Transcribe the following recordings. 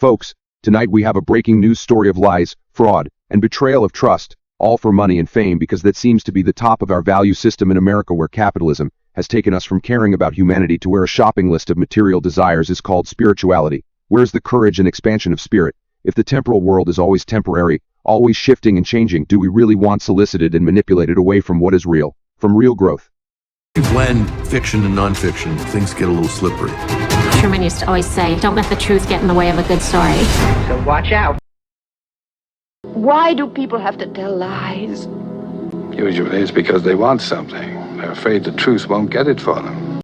Folks, tonight we have a breaking news story of lies, fraud, and betrayal of trust, all for money and fame, because that seems to be the top of our value system in America, where capitalism has taken us from caring about humanity to where a shopping list of material desires is called spirituality. Where's the courage and expansion of spirit? If the temporal world is always temporary, always shifting and changing, do we really want solicited and manipulated away from what is real, from real growth? You blend fiction and nonfiction, things get a little slippery. Truman used to always say, don't let the truth get in the way of a good story. So watch out. Why do people have to tell lies? Usually it's because they want something. They're afraid the truth won't get it for them.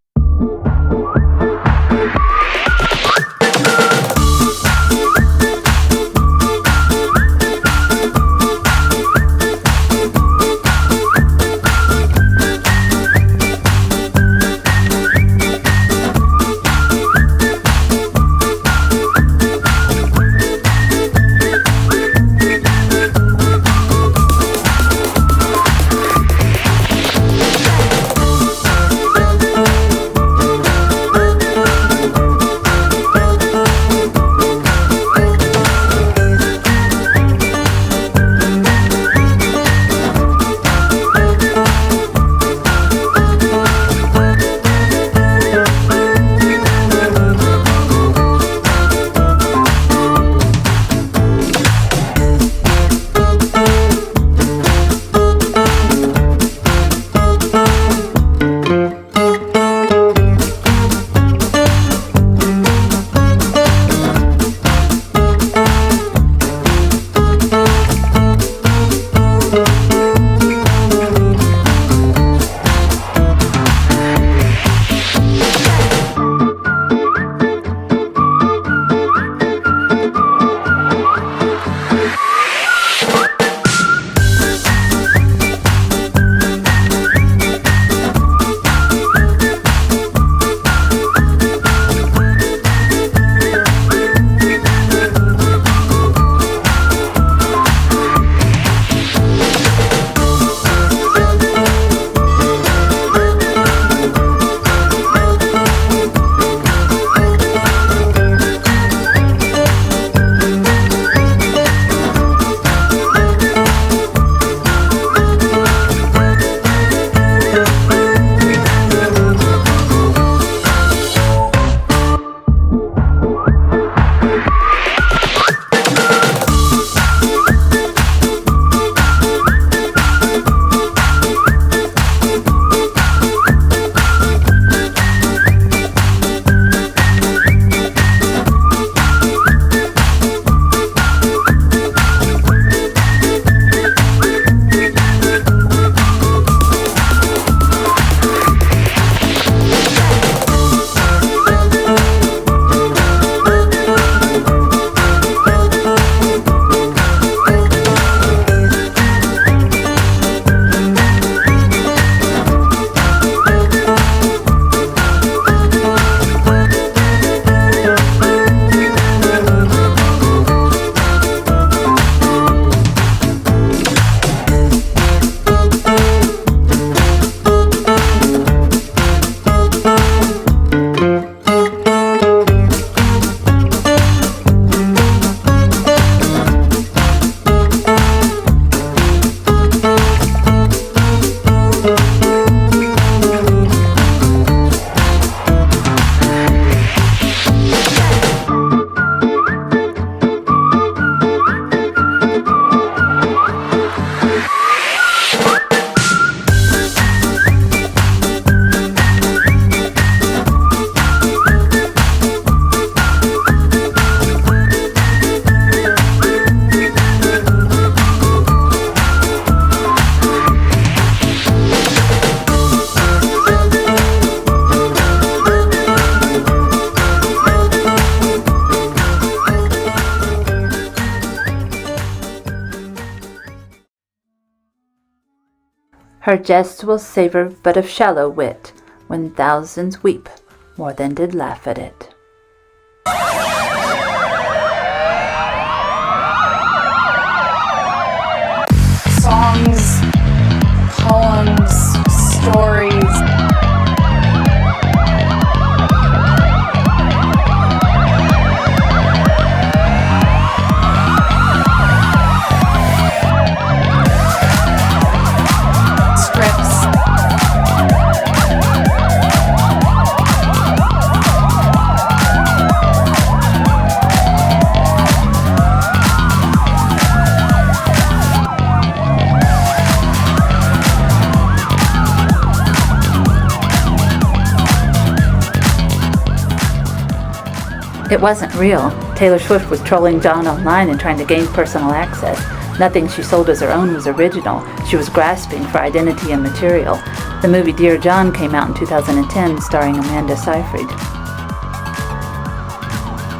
Her jest will savour but of shallow wit, when thousands weep more than did laugh at it. Songs, poems, stories. It wasn't real. Taylor Swift was trolling John online and trying to gain personal access. Nothing she sold as her own was original. She was grasping for identity and material. The movie Dear John came out in 2010, starring Amanda Seyfried.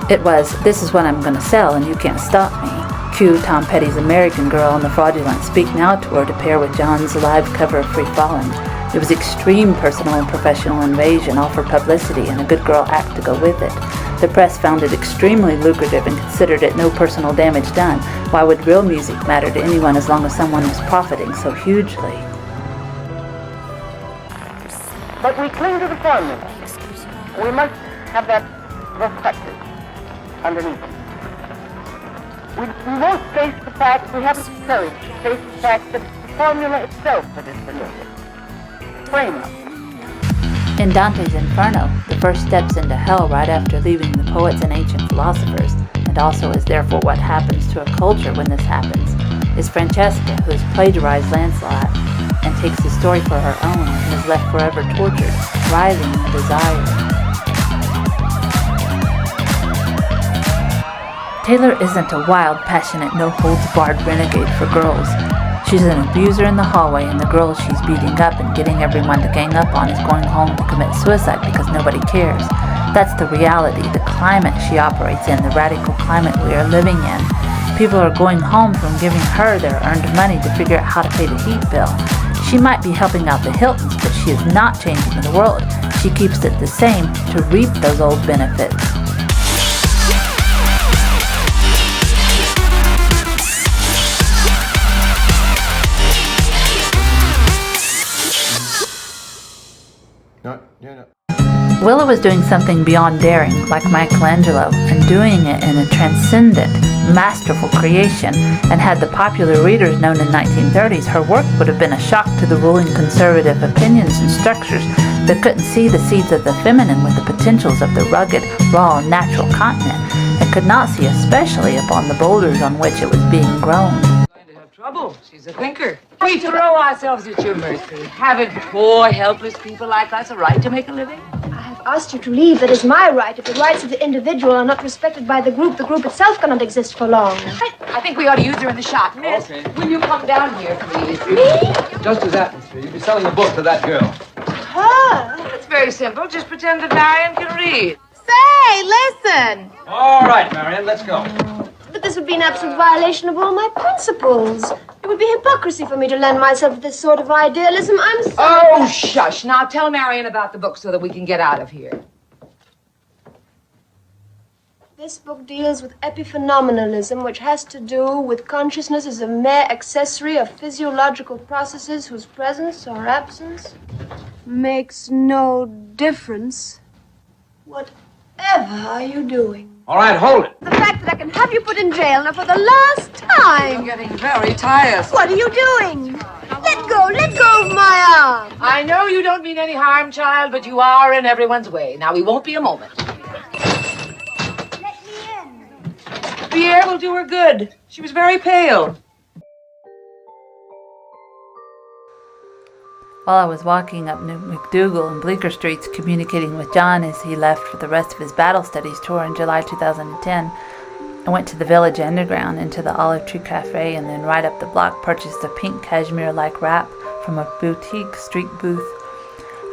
It was, "This is what I'm gonna sell and you can't stop me." Cue Tom Petty's American Girl on the fraudulent Speak Now tour to pair with John's live cover of Free Fallin'. It was extreme personal and professional invasion, all for publicity and a good girl act to go with it. The press found it extremely lucrative and considered it no personal damage done. Why would real music matter to anyone as long as someone was profiting so hugely? But we cling to the formula. We must have that reflected underneath. We won't face the fact, we haven't the courage to face the fact that it's the formula itself that is familiar. Frame up. In Dante's Inferno, the first steps into hell right after leaving the poets and ancient philosophers, and also is therefore what happens to a culture when this happens, is Francesca, who has plagiarized Lancelot and takes his story for her own and is left forever tortured, writhing in desire. Taylor isn't a wild, passionate, no-holds-barred renegade for girls. She's an abuser in the hallway, and the girl she's beating up and getting everyone to gang up on is going home to commit suicide because nobody cares. That's the reality, the climate she operates in, the radical climate we are living in. People are going home from giving her their earned money to figure out how to pay the heat bill. She might be helping out the Hiltons, but she is not changing the world. She keeps it the same to reap those old benefits. Willa was doing something beyond daring, like Michelangelo, and doing it in a transcendent, masterful creation, and had the popular readers known in 1930s, her work would have been a shock to the ruling conservative opinions and structures that couldn't see the seeds of the feminine with the potentials of the rugged, raw, natural continent, and could not see especially upon the boulders on which it was being grown. Trouble. She's a thinker. We throw ourselves at your mercy. Haven't poor, helpless people like us a right to make a living? I have asked you to leave. That is my right. If the rights of the individual are not respected by the group itself cannot exist for long. I think we ought to use her in the shop. Miss, will you come down here, please? Me? Just as atmosphere. You'll be selling a book to that girl. Her? It's very simple. Just pretend that Marion can read. Say, listen. All right, Marion, let's go. But this would be an absolute violation of all my principles. It would be hypocrisy for me to lend myself to this sort of idealism. I'm sorry. Oh, shush. Now tell Marion about the book so that we can get out of here. This book deals with epiphenomenalism, which has to do with consciousness as a mere accessory of physiological processes whose presence or absence makes no difference. Whatever are you doing? All right, hold it. The fact that I can have you put in jail now for the last time. You're getting very tiresome. What are you doing? Let go of my arm. I know you don't mean any harm, child, but you are in everyone's way. Now, we won't be a moment. Let me in. The air will do her good. She was very pale. While I was walking up New McDougal and Bleecker Streets communicating with John as he left for the rest of his Battle Studies tour in July 2010, I went to the Village Underground into the Olive Tree Cafe and then right up the block purchased a pink cashmere-like wrap from a boutique street booth.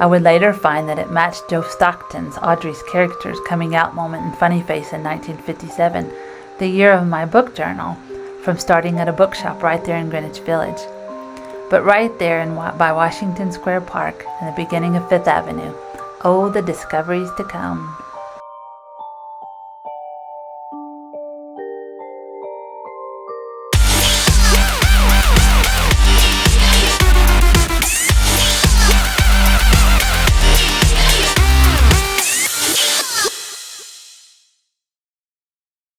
I would later find that it matched Joe Stockton's Audrey's Characters Coming Out moment in Funny Face in 1957, the year of my book journal, from starting at a bookshop right there in Greenwich Village. But right there by Washington Square Park, in the beginning of Fifth Avenue, oh, the discoveries to come.